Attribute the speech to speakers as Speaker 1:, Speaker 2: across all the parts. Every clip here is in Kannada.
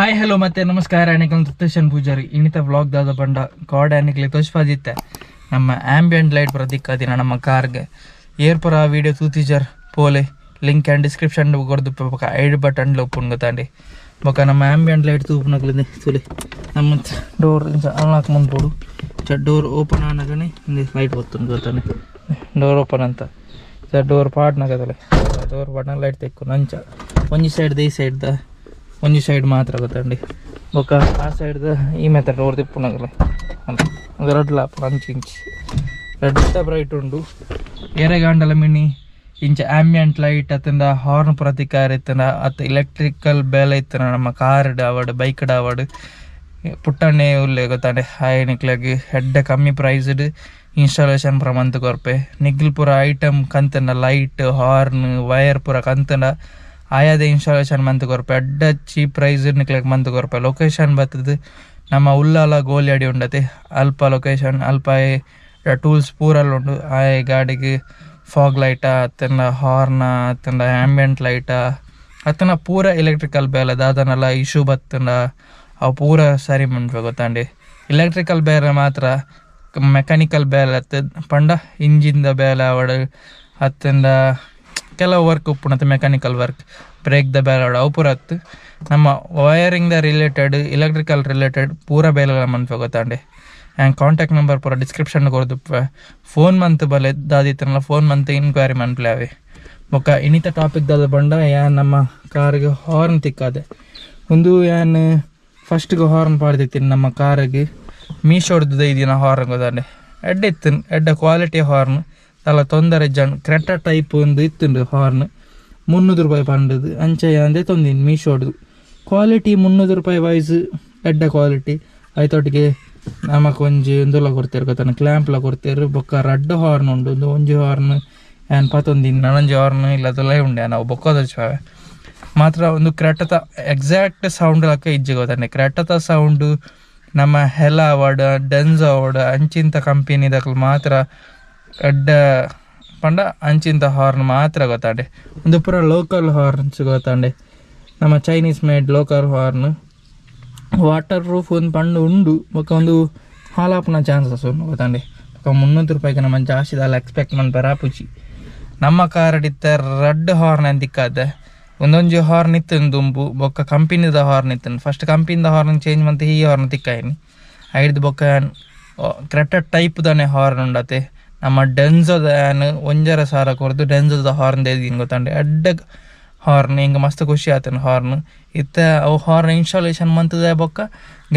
Speaker 1: ಹಾಯ್ ಹಲೋ ಮತ್ತೆ ನಮಸ್ಕಾರ ಅನಿಕಲ್ TRITHESH ಪೂಜಾರಿ ಇನ್ನಿತ ವ್ಲಾಗ್ ದಾದ ಬಂಡ ಕಾರ್ಡ್ ಅನಿಕಲಿ ತೋಚ್ಪಾದಿತ್ತೆ ನಮ್ಮ ಆಂಬಿಯಂಟ್ ಲೈಟ್ ಪ್ರತಿಕ್ಕಾದಿನ ನಮ್ಮ ಕಾರ್ಗೆ ಏರ್ಪುರ ವಿಡಿಯೋ ತೂತಿಜರ್ ಪೋಲೆ ಲಿಂಕ್ ಆ್ಯಂಡ್ ಡಿಸ್ಕ್ರಿಪ್ಷನ್ ಕೊಡ್ದು ಬೊಕ ಐಡ್ ಬಟನ್ ಒಪ್ಪುನ್ ಗೊತ್ತಾಂಡಿ ಬೊಕ ನಮ್ಮ ಆಂಬಿಯಂಟ್ ಲೈಟ್ ತೂಪುನಕ್ಲಿಂದ ತುಲಿ ನಮ್ಮ ಡೋರ್ ಅನ್ಲಾಕ್ ಮುಂದ್ಬೋಡು ಡೋರ್ ಓಪನ್ ಆನಗನೆ ಲೈಟ್ ಒತ್ತುಂಡು ಗೊತ್ತಾನೆ ಡೋರ್ ಓಪನ್ ಅಂತ ಡೋರ್ ಪಾಡ್ನಾಗದಲೆ ಡೋರ್ ಪಾಡ್ನ ಲೈಟ್ ತೆಕ್ಕು ನಂಚ ಒಂಜಿ ಸೈಡ್ ಈ ಸೈಡ್ ಒಂಜಿ ಸೈಡ್ ಮಾತ್ರ ಗೊತ್ತಂಡಿ ಬೊಕ್ಕ ಆ ಸೈಡ್ದ ಈ ಮೆಥಡ್ ಡೋರ್ ತಿಪ್ಪುನಾಗಲ್ಲ ಅದು red lop inch red bright ಉಂಡು ಎರೆಗಾಂಡಲ ಮಿನಿ ಇಂಚ ಆಂಬಿಯಂಟ್ ಲೈಟ್ ಅತ್ತಂದ ಹಾರ್ನ್ ಪ್ರತಿಕಾರ ಇತ್ತನ ಅತ್ತ ಇಲೆಕ್ಟ್ರಿಕಲ್ ಬೇಲೆ ಇತ್ತನ ನಮ್ಮ ಕಾರ್ಡ್ ಅವಡ್ ಬೈಕ್ ಅವಡ್ ಪುಟ್ಟಣ್ಣೆ ಉಲ್ಲೆ ಗೊತ್ತಾಂಡೆ ಹಾಯ್ ನಿಕ್ಲಾಗಿ ಹೆಡ್ಡ ಕಮ್ಮಿ ಪ್ರೈಸ್ಡ್ ಇನ್ಸ್ಟಾಲೇಷನ್ ಪುರ ಮಂತ್ ಕೊರ್ಪೆ ನಿಗ್ಲ್ ಪುರ ಐಟಮ್ ಕಂತನ ಲೈಟ್ ಹಾರ್ನ್ ವೈರ್ ಪುರ ಕಂತನ ಆಯಾದ ಇನ್ಸ್ಟಾಲೇಷನ್ ಮಂತ್ ಕೊರ್ಪೆ ಅಡ್ಡ ಚೀಪ್ ಪ್ರೈಸ್ ನಿಕ್ಲಕ್ಕೆ ಮಂತ್ ಕೊರ್ಪೆ ಲೊಕೇಶನ್ ಬರ್ತದೆ ನಮ್ಮ ಉಲ್ಲಾಲ ಗೋಲಿಯಾಡಿ ಉಂಡತೆ ಅಲ್ಪ ಲೊಕೇಶನ್ ಅಲ್ಪ ಟೂಲ್ಸ್ ಪೂರಲ್ಲಿ ಉಂಡು ಆಯ್ ಗಾಡಿಗೆ ಫಾಗ್ ಲೈಟ ಅತ್ತನ ಹಾರ್ನ ಅತ್ತಂಡ ಆಂಬಿಯಂಟ್ ಲೈಟ ಅತ್ತನ ಪೂರ ಎಲೆಕ್ಟ್ರಿಕಲ್ ಬೇಲೆ ದಾದನೆಲ್ಲ ಇಶ್ಯೂ ಬತ್ತಂಡ ಅವು ಪೂರ ಸರಿ ಮುಂಡ್ವೆ ಗೊತ್ತಾಂಡಿ ಎಲೆಕ್ಟ್ರಿಕಲ್ ಬೇರೆ ಮಾತ್ರ ಮೆಕ್ಯಾನಿಕಲ್ ಬೇಲೆ ಪಂಡ ಇಂಜಿನ್ದ ಬೇಲೆ ಅವಡು ಅತ್ತಂದ ಕೆಲವು ವರ್ಕ್ ಉಪ್ಪುಣತ್ತೆ ಮೆಕ್ಯಾನಿಕಲ್ ವರ್ಕ್ ಬ್ರೇಕ್ ದ ಬೇಲೆ ಅವು ಪೂರ ಹತ್ತು ನಮ್ಮ ವಯರಿಂಗ್ ದ ರಿಲೇಟೆಡ್ ಎಲೆಕ್ಟ್ರಿಕಲ್ ರಿಲೇಟೆಡ್ ಪೂರ ಬೇಲೆಗಳ ಮನ್ಪೆ ಗೊತ್ತಾಂಡೆ ಆ್ಯಂಡ್ ಕಾಂಟ್ಯಾಕ್ಟ್ ನಂಬರ್ ಪೂರ ಡಿಸ್ಕ್ರಿಪ್ಷನ್ ಕೊಡ್ದು ಫೋನ್ ಮಂತ್ ಬಲೆ ದಾದಿತ್ತನಲ್ಲ ಫೋನ್ ಮಂತ್ ಇನ್ಕ್ವೈರಿ ಮನ್ಪ್ಲೆ ಅವೆ ಬೊಕ್ಕ ಇನ್ನಿತ ಟಾಪಿಕ್ ದಾದ ಬಂಡ ಯಾನ್ ನಮ್ಮ ಕಾರ್ಗೆ ಹಾರ್ನ್ ತಿಕ್ಕಾದೆ ಒಂದು ಯಾನ್ ಫಸ್ಟ್ಗೆ ಹಾರ್ನ್ ಪಾಡ್ದಿತ್ತೀನಿ ನಮ್ಮ ಕಾರಿಗೆ ಮೀಶೋಡ್ದು ಇದೀನ ಹಾರ್ನ್ ಗೊತ್ತಾಂಡೆ ಎಡ್ಡ ಕ್ವಾಲಿಟಿ ಹಾರ್ನ್ ತಲ ತೊಂದರೆ ಕ್ರೆಟಾ ಟೈಪ್ ಒಂದು ಇತ್ತುಂಡು ಹಾರ್ನ್ 300 ರೂಪಾಯಿ ಪಂಡದು ಅಂಚೆ ಅಂದೆ ತೊಂದಿನಿ ಮೀಶೋಡ್ದು ಕ್ವಾಲಿಟಿ 300 ರೂಪಾಯಿ ವೈಸ್ ಎಡ್ಡ ಕ್ವಾಲಿಟಿ ಆಯ್ತೊಟ್ಟಿಗೆ ನಮಕ್ ಒಂದೊಲ ಕೊಡ್ತೇರು ಗೊತ್ತಾನೆ ಕ್ಲ್ಯಾಂಪ್ಲ ಕೊಡ್ತೇರು ಬೊಕ್ಕ ರಡ್ಡು ಹಾರ್ನ್ ಉಂಡು ಒಂಜಿ ಹಾರ್ನ್ ಏನ್ ಪತ್ತೊಂದಿನ ನನಂಜಿ ಹಾರ್ನ್ ಇಲ್ಲದಲ್ಲ ಉಂಡೆ ನಾವು ಬೊಕ್ಕೋದಚ್ಚಾವೆ ಮಾತ್ರ ಒಂದು ಕ್ರೆಟದ ಎಕ್ಸಾಕ್ಟ್ ಸೌಂಡ್ ಲಕ್ಕ ಇಜ್ಜಿ ಗೊತ್ತಾನೆ ಕ್ರೆಟದ ಸೌಂಡು ನಮ್ಮ ಹೆಲ ಅವಾರ್ಡ್ ಡೆನ್ಸ್ ಅವಾರ್ಡ್ ಅಂಚಿಂತ ಕಂಪನಿದಕ್ಕೆ ಮಾತ್ರ ಎಡ್ಡ ಪಂಡ ಅಂಚಿಂತ ಹಾರ್ನ್ ಮಾತ್ರ ಗೊತ್ತಾಂಡೆ ಒಂದು ಪೂರ ಲೋಕಲ್ ಹಾರ್ನ್ಸ್ ಗೊತ್ತಾಂಡೆ ನಮ್ಮ Chinese made local horn water proof ಒಂದು ಪಂಡು ಉಂಡು ಬೊಕ್ಕ ಒಂದು ಹಾಲಾಪನ ಚಾನ್ಸಸ್ ಉಂಡು ಗೊತ್ತಾಂಡೆ ಬೊಕ್ಕ 300 ರೂಪಾಯಿಗೆ ನಮ್ಮ ಜಾಸ್ತಿ ಅಲ್ಲ ಎಕ್ಸ್ಪೆಕ್ಟ್ ಮನ್ ಪರಾಪುಚಿ ನಮ್ಮ ಕಾರಡಿತ್ತ ರೆಡ್ ಹಾರ್ನ್ ಅಂತಿಕ್ಕಾದ ಒಂದೊಂಜಿ ಹಾರ್ನ್ ಇತ್ತನ್ ದುಂಬು ಬೊಕ್ಕ ಕಂಪನಿದ ಹಾರ್ನ್ ಇತ್ತನ್ ಫಸ್ಟ್ ಕಂಪನಿದ ಹಾರ್ನ್ ಚೇಂಜ್ ಮಂತ್ ಈ ಹಾರ್ನ್ ತಿಕ್ಕಾಯಿನಿ ಐದು ಬೊಕ್ಕ ಕ್ರೆಟಾ ಟೈಪ್ ದನೆ ಹಾರ್ನ್ ಉಂಡತೆ ನಮ್ಮ ಡೆನ್ಸೋದ ಒಂಜರ ಸಾರ ಕೊರ್ದು ಡೆನ್ಸೋದ ಹಾರ್ನ್ ದೇದಿನ ಗೊತ್ತಾಂಡೆ ಅಡ್ಡ ಹಾರ್ನ್ ಹಿಂಗೆ ಮಸ್ತ್ ಖುಷಿ ಆತನ ಹಾರ್ನ್ ಇತ್ತ ಅವು ಹಾರ್ನ್ ಇನ್ಸ್ಟಾಲೇಷನ್ ಮಂತದ ಬೊಕ್ಕ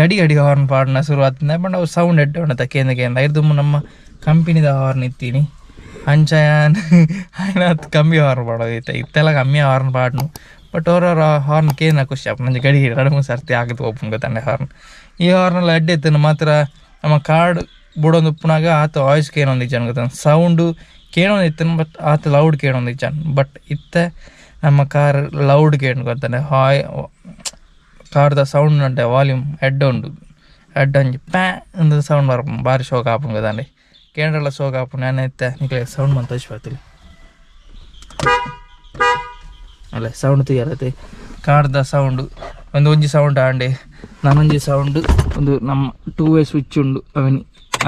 Speaker 1: ಗಡಿ ಹಾರ್ನ್ ಪಾಡ್ನ ಶುರು ಆತಂದ ಬಟ್ ಅವು ಸೌಂಡ್ ಎಡ್ಡ ಉಂಡತ ಕೇಂದ್ರ ಐದು ನಮ್ಮ ಕಂಪನಿದ ಹಾರ್ನ್ ಇತ್ತೀನಿ ಅಂಚ ಕಮ್ಮಿ ಹಾರ್ನ್ ಪಾಡೋದಿತ್ತ ಇತ್ತೆಲ್ಲ ಕಮ್ಮಿ ಹಾರ್ನ್ ಪಾಡ್ನು ಬಟ್ ಅವ್ರವ್ರ ಹಾರ್ನ್ ಕೇಂದ್ರ ಖುಷಿ ಆಪ ನಂಗೆ ಗಡಿ 2-3 ಸರ್ತಿ ಆಗದು ಒಪ್ಪನ್ ಗೊತ್ತಾಂಡೆ ಹಾರ್ನ್ ಈ ಹಾರ್ನೆಲ್ಲ ಅಡ್ಡ ಇತ್ತನ ಮಾತ್ರ ನಮ್ಮ ಕಾರ್ಡ್ ಬುಡೊಂದು ಉಪ್ಪುನಾಗ ಆತ ವಾಯ್ಸ್ ಕೇಳೊಂದಿಜ್ಜಾನ ಗೊತ್ತಾನ ಸೌಂಡು ಕೇಳೊಂದಿತ್ತನ ಬಟ್ ಆತ ಲೌಡ್ ಕೇಳೊಂದಿಜ್ಜಾನ ಬಟ್ ಇತ್ತ ನಮ್ಮ ಕಾರ್ ಲೌಡ್ ಕೇಳಿ ಗೊತ್ತಾನೆ ಹಾಯ್ ಕಾರ್ದ ಸೌಂಡ್ ಉಂಟೆ ವಾಲ್ಯೂಮ್ ಎಡ್ಡ ಉಂಡು ಎಡ್ಡ ಒಂಜಿ ಪ್ಯಾ ಒಂದು ಸೌಂಡ್ ಬರ್ಪ ಭಾರಿ ಶೋಕ ಆಪನ್ ಗೊತ್ತಾಂಡೆ ಕೇಂದ್ರೆಲ್ಲ ಶೋಕ ಆಪನ್ ನಾನು ಇತ್ತ ನಿಕ್ಲೆ ಸೌಂಡ್ ಮಂತ್ ತೋಚ್ಬಾತಿಲ್ಲ ಅಲ್ಲ ಸೌಂಡ್ ತೆಗಿಯರತ್ತೆ ಕಾರ್ದ ಸೌಂಡು ಒಂಜಿ ಸೌಂಡ್ ಆಂಡೆ ನಾನೊಂಜಿ ಸೌಂಡ್ ಒಂದು ನಮ್ಮ 2-way ಸ್ವಿಚ್ ಉಂಡು ಅವನಿ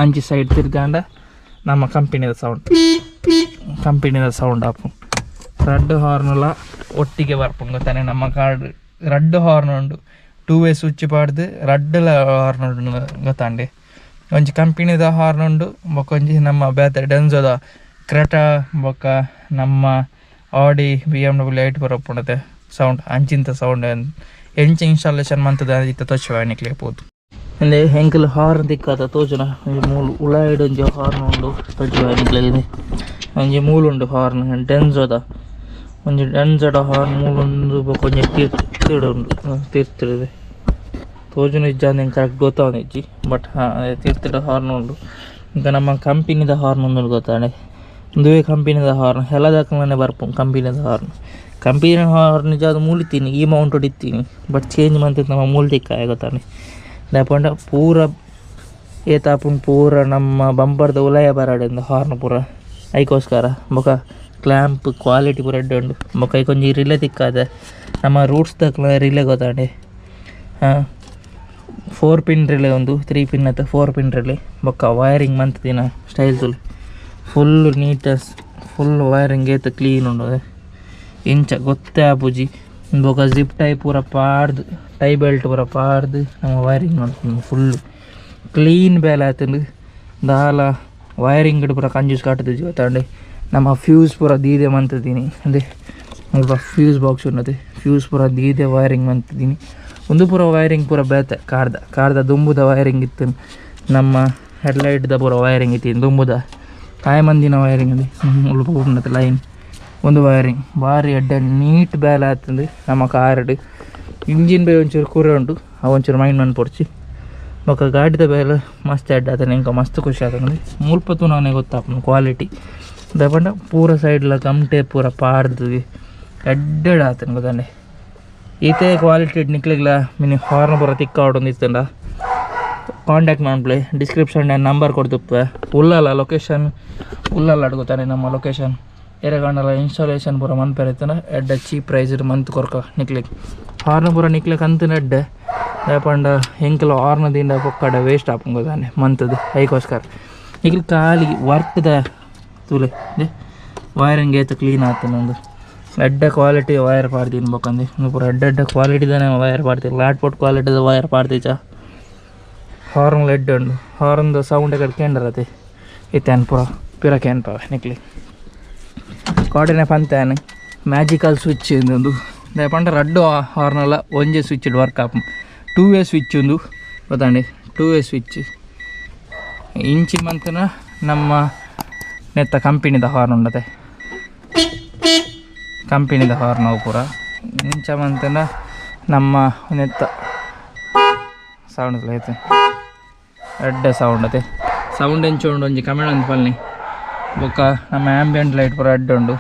Speaker 1: ಅಂಚಿ ಸೈಡ್ ತಿರ್ಗಾಂಡ ನಮ್ಮ ಕಂಪನಿದ ಸೌಂಡ್ ಆಪು ರೆಡ್ ಹಾರ್ನೆಲ್ಲ ಒಟ್ಟಿಗೆ ಬರ್ಪುಂಡು ಗೊತ್ತಾನೆ ನಮ್ಮ ಕಾರ್ಡ್ ರೆಡ್ ಹಾರ್ನ್ ಉಂಡು 2-way ಸ್ವಿಚ್ ಪಾಡ್ದು ರೆಡ್ ಹಾರ್ನ್ ಉಂಡು ಗೊತ್ತಾಂಡೆ ಒಂಜಿ ಕಂಪನಿದ ಹಾರ್ನ್ ಉಂಡು ಬೊಕ್ಕ ಒಂಜಿ ನಮ್ಮ ಬೇತೆ ಡೆನ್ಸೋದ ಕ್ರೆಟಾ ಬೊಕ್ಕ ನಮ್ಮ ಆಡಿ BMW ಲೈಟ್ ಬರಪ್ಪುಂಡತೆ ಸೌಂಡ್ ಅಂಚಿಂತ ಸೌಂಡ್ ಎಂಚ ಇನ್ಸ್ಟಾಲೇಷನ್ ಮಂತದ ಇತ್ತ ತೋಚವಾಣಿಕ್ಲೆ ಪೋದು ಅಂದ್ರೆ ಹೆಂಕಲ್ ಹಾರ್ನ್ ದಿಕ್ಕಾದ ತೋಜನ ಮೂಲು ಉಳಾಯ್ಡ್ ಒಂಜಿ ಹಾರ್ನ್ ಉಂಡು ತೋಚವಾಣಿಕ್ಲೆ ಒಂಜಿ ಮೂಲುಂಡು ಹಾರ್ನ್ ಡೆನ್ಸೋದ ಒಂಜಿ ಡೆನ್ಸೋದ ಹಾರ್ನ್ ಮೂಲೊಂದು ಬೊಕ್ಕ ಒಂಜಿ ತೀರ್ತಿಡುವೆ ತೋಜನ ಇಜ್ಜಾಂದು ಹೆಂಗೆ ಕರೆಕ್ಟ್ ಗೊತ್ತಾವನು ಇಜ್ಜಿ ಬಟ್ ತೀರ್ತಿಡ ಹಾರ್ನ್ ಉಂಡು ಈಗ ನಮ್ಮ ಕಂಪನಿದ ಹಾರ್ನ್ ಒಂದು ಗೊತ್ತಾನೆ ಒಂದುವೇ ಕಂಪನಿದ ಹಾರ್ನ್ ಹೆಲದಾಕನೇ ಬರ್ಪು ಕಂಪನಿದ ಹಾರ್ನ್ ನಿಜಾದ ಮೂಲಿತೀನಿ ಈ ಮೌಂಟ್ ಹೊಡಿತೀನಿ ಬಟ್ ಚೇಂಜ್ ಮಂತಿದ್ದು ನಮ್ಮ ಮೂಲ ತಿಕ್ಕಾಯ ಗೊತ್ತಾನೆ ದಾಪಂಡ ಪೂರ ಏತಾಪುಂಡು ಪೂರ ನಮ್ಮ ಬಂಪರ್ದ ಉಲಯ ಬರಾಡಿಂದ ಹಾರ್ನ್ ಪೂರ ಐಕೋಸ್ಕರ ಬೊಕ ಕ್ಲ್ಯಾಂಪ್ ಕ್ವಾಲಿಟಿ ಪೂರ ಎಡ್ಡ ಉಂಡು ಬೊಕ ಐಕೊಂಜಿ ರಿಲೆ ತಿಕ್ಕಾದ ನಮ್ಮ ರೂಟ್ಸ್ ದಕ್ಲ ರಿಲೆ ಗೊತ್ತಾಂಡೆ 4 ಪಿನ್ ರಿಲೇ ಒಂದು 3 ಪಿನ್ ಅಥವಾ 4 ಪಿನ್ ರಿಲೇ ಬೊಕ್ಕ ವೈರಿಂಗ್ ಮಂತ್ ದಿನ ಸ್ಟೈಲ್ ತುಲಿ ಫುಲ್ ನೀಟಸ್ ಫುಲ್ ವೈರಿಂಗ್ ಏತ ಕ್ಲೀನ್ ಉಂಡು ಇಂಚ ಗೊತ್ತೇ ಆಪುಜಿ ಬೊಕ್ಕ ಜಿಪ್ ಟೈ ಪೂರ ಪಾಡ್ದು ಟೈ ಬೆಲ್ಟ್ ಪೂರ ಪಾಡ್ದು ನಮ್ಮ ವೈರಿಂಗ್ ಮಾಡ್ತೀನಿ ಫುಲ್ ಕ್ಲೀನ್ ಬೇಲೆ ಆತಂಡು ದಾಲ ವೈರಿಂಗ್ ಪೂರ ಕಂಜೂಸ್ ಕಾಟುದು ಜೊತಾಂಡೆ ನಮ್ಮ ಫ್ಯೂಸ್ ಪೂರ ದೀದೆ ಮಂತದೀನಿ ಅಂದರೆ ಸ್ವಲ್ಪ ಫ್ಯೂಸ್ ಬಾಕ್ಸ್ ಉನ್ನತೆ ಫ್ಯೂಸ್ ಪೂರ ದೀದೆ ವೈರಿಂಗ್ ಮಂತದೀನಿ ಒಂದು ಪೂರ ವೈರಿಂಗ್ ಪೂರ ಬೇತೆ ಕಾರ್ದ ದುಂಬುದ ವೈರಿಂಗ್ ಇತ್ತು ನಮ್ಮ ಹೆಡ್ಲೈಟ್ದ ಪೂರ ವೈರಿಂಗ್ ಇತ್ತು ದುಂಬುದ ಕಾಯಿ ಮಂದಿನ ವೈರಿಂಗ್ ಅಲ್ಲಿ ಉಳ್ಪ ಉನ್ನತೆ ಲೈನ್ ಒಂದು ವೈರಿಂಗ್ ಭಾರಿ ಎಡ್ಡೆ ನೀಟ್ ಬೇಲೆ ಆತಂದು ನಮ್ಮ ಕಾರ್ಡ್ ಇಂಜಿನ್ ಬೇ ಒಂಚೂರು ಕೂರೆ ಉಂಟು ಅವು ಒಂಚೂರು ಮೈಂಡ್ ಮನ್ ಪೊಡ್ಚಿ ಬೊಕ್ಕ ಗಾಡಿದ ಬೇಲೆ ಮಸ್ತ್ ಎಡ್ಡೆ ಆತನ ಇಂಕ ಮಸ್ತ್ ಖುಷಿ ಆತಂದು ಮುಲ್ಪತ್ತು ನಾನೇ ಗೊತ್ತಾಪನು ಕ್ವಾಲಿಟಿ ದಪಂಡ ಪೂರ ಸೈಡ್ಲ ಕಮ್ಟೆ ಪೂರ ಪಾಡ್ದು ಎಡ್ಡೆಡ್ ಆತನ ಗೊತ್ತಂಡೆ ಈತೆ ಕ್ವಾಲಿಟಿ ನಿಕ್ಲಿಗ್ಲ ಮಿನಿ ಹಾರ್ನ್ ಪೂರ ತಿಕ್ಕ ಆಡೊಂದು ಇತ್ತಂಡ ಕಾಂಟ್ಯಾಕ್ಟ್ ಮಾಡ್ಪ್ಲೆ ಡಿಸ್ಕ್ರಿಪ್ಷನ್ ನಂಬರ್ ಕೊಡ್ತುಪ್ಪೆ ಉಲ್ಲಲ್ಲ ಲೊಕೇಶನ್ ಉಲ್ಲಲ್ಲ ಗೊತ್ತಾನೆ ನಮ್ಮ ಲೊಕೇಶನ್ ಎರೆಗಂಡಲ ಇನ್ಸ್ಟಾಲೇಷನ್ ಪೂರ ಮನ್ಪೆರೈತನ ಎಡ್ಡೆ ಚೀಪ್ ಪ್ರೈಸ್ ಮಂತ್ ಕೊರ್ಕ ನಿಕ್ಲಿಕ್ ಹಾರ್ನ್ ಪೂರ ನಿಕ್ಲಿಕ್ ಅಂತನ ಎಡ್ಡೆ ದಪಂಡ ಹೆಂಕಲ ಹಾರ್ನದಿಂದ ಪೊಕ್ಕಡ ವೇಸ್ಟ್ ಆಪಂ ಗೊತ್ತಾನೆ ಮಂತದ್ದು ಐಕೋಸ್ಕರ ನಿಕ್ಲಿ ಖಾಲಿ ವರ್ಕ್ದ ತುಲೆ ವೈರಿಂಗ್ ಏತ ಕ್ಲೀನ್ ಆಗ್ತಾನೆ ಒಂದು ಎಡ್ಡೆ ಕ್ವಾಲಿಟಿ ವೈರ್ ಪಾಡ್ತೀನಿ ಬೊಕ್ಕಂದು ಪೂರ ಎಡ್ಡೆ ಕ್ವಾಲಿಟಿದಾನೆ ವೈರ್ ಪಾಡ್ತೀನಿ ಲ್ಯಾಟ್ಪೋಟ್ ಕ್ವಾಲಿಟಿದ ವೈರ್ ಪಾಡ್ತೀಚ ಹಾರ್ನ್ ಎಡ್ಡೆ ಉಂಡು ಹಾರ್ನ್ದು ಸೌಂಡ್ ಕಡೆ ಕೇಂದ್ರತೆ ಇತ್ತೇನು ಪೂರ ಪಿರ ಕೇನ್ಪಾವೆ ನಿಕ್ಲಿ ಕಾಡಿನ ಪಂತೇನು ಮ್ಯಾಜಿಕಲ್ ಸ್ವಿಚ್ ಒಂದು ಪಂಡ ರಡ್ಡು ಹಾರ್ನಲ್ಲ ಒಂಜೆ ಸ್ವಿಚ್ ವರ್ಕ್ ಆಪ 2 ಸ್ವಿಚ್ ಒಂದು ಗೊತ್ತಾಂಡಿ 2 ಸ್ವಿಚ್ ಇಂಚಿ ಮಂತನ ನಮ್ಮ ನೆತ್ತ ಕಂಪನಿದ ಹಾರ್ನ್ ಉಂಡತೆ ಕಂಪನಿದ ಹಾರ್ನ್ ಅವು ಪೂರ ಇಂಚ ಮಂತನ ನಮ್ಮ ನೆತ್ತ ಸೌಂಡ್ ಐತೆ ಎಡ್ಡೆ ಸೌಂಡ್ ಅತೆ ಸೌಂಡ್ ಎಂಚು ಉಂಡು ಒಂಜಿ ಕಮೆಂಟ್ ಅಂತ ಪಲ್ನಿ ಬೊಕ್ಕ ನಮ್ಮ ಆ್ಯಂಬಿಯಂಟ್ ಲೈಟ್ ಪೂರ ಎಡ್ಡೆ ಉಂಡು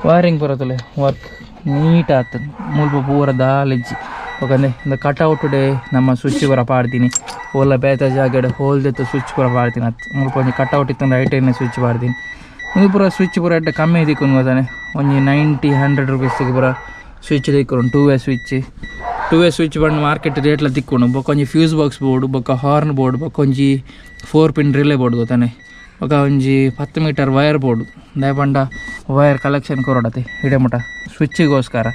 Speaker 1: ವೈರಿಂಗ್ ಪೂರ ತುಲೆ ವರ್ಕ್ ನೀಟ್ ಆಗ್ತದೆ ಮುಲ್ಪ ಪೂರ ದಾಲೆಜ್ಜಿ ಬೊಕಂದೆ ಇಂದ ಕಟ್ಔಟ್ ಡೇ ನಮ್ಮ ಸ್ವಿಚ್ ಪೂರ ಪಾಡ್ತೀನಿ ಓಲ ಬೇತ ಜಾಗಡೆ ಹೋಲ್ದೆತ್ತು ಸ್ವಿಚ್ ಪೂರ ಪಾಡ್ತೀನಿ ಅದು ಮುಲ್ಪ ಒಂಜಿ ಕಟ್ಔಟ್ ಇತ್ತಂದ್ರೆ ಐಟೇನೆ ಸ್ವಿಚ್ ಪಾಡ್ತೀನಿ ಇದು ಪೂರ ಸ್ವಿಚ್ ಪೂರ ಎಡ್ಡೆ ಕಮ್ಮಿ ದಿಕ್ಕು ಗೊತ್ತಾನೆ ಒಂಜಿ 90-100 ರೂಪೀಸ್ಗೆ ಪೂರ ಸ್ವಿಚ್ ದಿಕ್ಕು 2 ಸ್ವಿಚ್ ಬಂದು ಮಾರ್ಕೆಟ್ ರೇಟ್ಲ ತಿಕ್ಕೊಂಡು ಬೊಕ್ಕ ಒಂಜಿ ಫ್ಯೂಸ್ ಬಾಕ್ಸ್ ಬೋರ್ಡ್ ಬೊಕ್ಕ ಹಾರ್ನ್ ಬೋರ್ಡ್ ಬೊಕ್ಕ ಒಂಜಿ 4 ಪಿನ್ ರಿಲೇ ಬೋರ್ಡ್ ಗೊತ್ತಾನೆ ಬೊಕ್ಕ ಒಂಜಿ 10 ಮೀಟರ್ ವೈರ್ ಬೋರ್ಡ್ ದಯಪಂಡ ವೈರ್ ಕಲೆಕ್ಷನ್ ಕೊರೋಡತೆ ಇಡಮುಟ ಸ್ವಿಚ್ಚಿಗೋಸ್ಕರ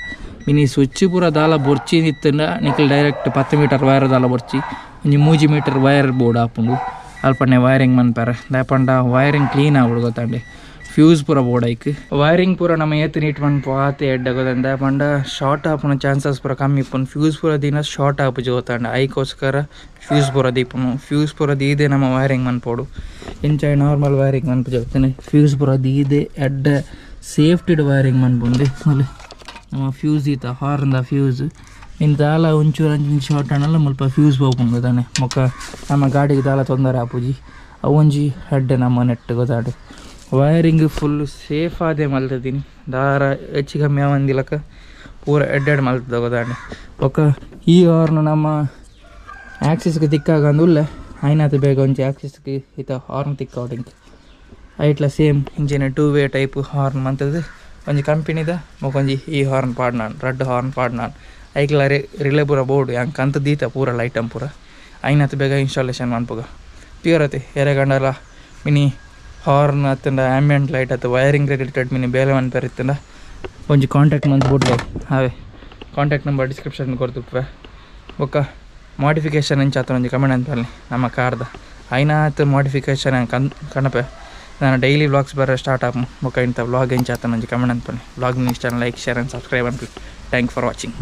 Speaker 1: ಮಿನಿ ಸ್ವಿಚ್ ಪೂರ ದಾಲ ಬೊರ್ಚಿ ನಿತ್ತಂಡ ನಿಖಲ್ ಡೈರೆಕ್ಟ್ 10 ಮೀಟರ್ ವೈರ್ ದಾಲ ಬೊರ್ಚಿ ಒಂಜಿ 3 ಮೀಟರ್ ವೈರ್ ಬೋರ್ಡ್ ಆಪುಂಡು ಅಲ್ಪನೆ ವೈರಿಂಗ್ ಮನ್ಪೇರ ದಯಪಂಡ ವೈರಿಂಗ್ ಕ್ಲೀನ್ ಆಗ್ಬಿಡು ಗೊತ್ತಾಂಡೆ ಫ್ಯೂಸ್ ಪೂರ ಬೋರ್ಡ್ ಐಕ್ ವೈರಿಂಗ್ ಪೂರ ನಮ್ಮ ಏತ್ ನೀಟ್ ಮನ್ಪು ಆತೆ ಎಡ್ಡೆ ಗೊತ್ತಂದ ಪಂಡ ಶಾರ್ಟ್ ಆಪುನ ಚಾನ್ಸಸ್ ಪೂರ ಕಮ್ಮಿ ಇಪ್ಪುನು ಫ್ಯೂಸ್ ಪೂರ ದಿನ ಶಾರ್ಟ್ ಆಪುಜಿ ಗೊತ್ತಾಂಡ ಐಕೋಸ್ಕರ ಫ್ಯೂಸ್ ಪೂರ ದೀಪುನು ಫ್ಯೂಸ್ ಪೂರ ದೀದೆ ನಮ್ಮ ವೈರಿಂಗ್ ಮನ್ಪೋಡು ಇಂಚ ನಾರ್ಮಲ್ ವೈರಿಂಗ್ ಮನ್ಪುಜಿ ಹೋಗ್ತಾನೆ ಫ್ಯೂಸ್ ಪೂರ ದೀದೆ ಎಡ್ಡೆ ಸೇಫ್ಟಿಡ್ ವೈರಿಂಗ್ ಮನ್ಪುಂಡು ಅಲ್ಲಿ ನಮ್ಮ ಫ್ಯೂಸ್ ಈತ ಹಾರ್ನ್ದ ಫ್ಯೂಸ್ ಇನ್ನು ದಾಲ ಒಂಚೂರು ಅಂಚು ಶಾರ್ಟ್ ಅನ್ನಲ್ಲ ಮುಲ್ಪ ಫ್ಯೂಸ್ ಹೋಗ್ಕೊಂಡು ಗೊತ್ತಾನೆ ಮೊಕ್ಕ ನಮ್ಮ ಗಾಡಿಗೆ ದಾಲ ತೊಂದರೆ ಆಪುಜಿ ಅವೊಂಜಿ ಹೆಡ್ಡೆ ನಮ್ಮ ನೆಟ್ ಗೊತ್ತಾಡು ವೈರಿಂಗ್ ಫುಲ್ ಸೇಫ್ ಆದೇ ಮಲ್ತದೀನಿ ದಾರ ಹೆಚ್ಚು ಕಮ್ಮಿ ಆವಂದಿಲಕ ಪೂರ ಎಡ್ಡೆಡ್ ಮಲ್ತದ ಗೊತ್ತಾಂಡೆ ಒಕ್ಕ ಈ ಹಾರ್ನ್ ನಮ್ಮ ಆ್ಯಕ್ಸಿಸ್ಗೆ ತಿಕ್ಕಾಗಂದುಲ್ಲ ಐನಾತು ಬೇಗ ಒಂಚಿ ಆ್ಯಕ್ಸಿಸ್ಗೆ ಈತ ಹಾರ್ನ್ ತಿಕ್ಕಾವಡಿಂಗ್ ಐಟ್ಲ ಸೇಮ್ ಇಂಜಿನ 2 ವೇ ಟೈಪ್ ಹಾರ್ನ್ ಮಂತದ್ದು ಒಂಜಿ ಕಂಪನಿದ ಮೊಕೊಂಜಿ ಈ ಹಾರ್ನ್ ಪಾಡ್ ನಾನು ರಡ್ ಹಾರ್ನ್ ಪಾಡ್ ನಾನು ಐಕ್ಲ ರಿಲೇ ಪೂರ ಬೋರ್ಡ್ ಯಾಂಕ್ ಅಂತ ದೀತ ಪೂರ ಲೈಟಮ್ ಪೂರ ಐನಾತು ಬೇಗ ಇನ್ಸ್ಟಾಲೇಷನ್ ಮನ್ಪುಗ ಪ್ಯೂರತೆ ಎರೆಗಂಡಲ ಮಿನಿ ಹಾರ್ನ್ ಅತ್ತಂಡ ಆ್ಯಂಬಿಯಂಟ್ ಲೈಟ್ ಅಥವಾ ವೈರಿಂಗ್ ರಿಲೇಟೆಡ್ ಮಿನಿ ಬೇಲೆ ಮನ್ಪೇರ್ ಇತ್ತಂಡ ಒಂಜಿ ಕಾಂಟ್ಯಾಕ್ಟ್ ಮಂತ್ ಬಿಡ್ಬೋದು ಹಾವೆ ಕಾಂಟ್ಯಾಕ್ಟ್ ನಂಬರ್ ಡಿಸ್ಕ್ರಿಪ್ಷನ್ ಕೊಡ್ತುಪ್ಪೆ ಬೊಕ್ಕ ಮಾಡಿಫಿಕೇಷನ್ ಇಂಚಾತ ಒಂಜಿ ಕಮೆಂಟ್ ಅಂತಲ್ಲಿ ನಮ್ಮ ಕಾರ್ದ ಐನಾತ್ ಮಾಡಿಫಿಕೇಷನ್ ಕಣಪೆ ನಾನು ಡೈಲಿ ವ್ಲಾಗ್ಸ್ ಬರೋ ಸ್ಟಾರ್ಟ್ ಆಪ ಬೊಕ್ಕ ಇಂಥ ವ್ಲಾಗ್ ಇಂಚಾತ ಒಂಜಿ ಕಮೆಂಟ್ ಅಂತಪನಿ ವ್ಲಾಗ್ ಇಷ್ಟ ಲೈಕ್ ಶೇರ್ ಆ್ಯಂಡ್ ಸಬ್ಸ್ಕ್ರೈಬ್ ಅನ್ಪಿ ಥ್ಯಾಂಕ್ ಫಾರ್ ವಾಚಿಂಗ್.